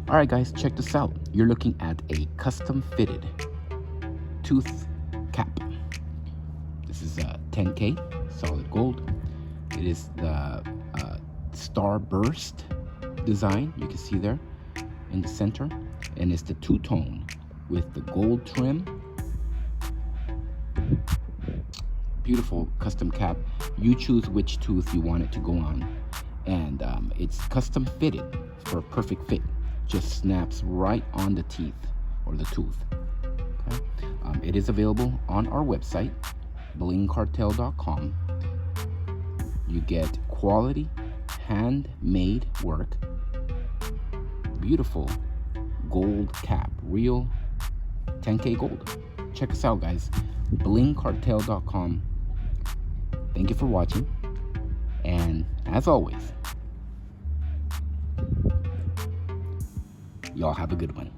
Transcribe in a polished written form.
All right, guys, check this out. You're looking at a custom fitted tooth cap. This is a 10K solid gold. It is the Starburst design. You can see there in the center, and it's the two-tone with the gold trim. Beautiful custom cap. You choose which tooth you want it to go on, and it's custom fitted for a perfect fit. Just snaps right on the teeth or the tooth. Okay? It is available on our website, blingcartel.com. You get quality handmade work, beautiful gold cap, real 10K gold. Check us out, guys. blingcartel.com. Thank you for watching, and as always, y'all have a good one.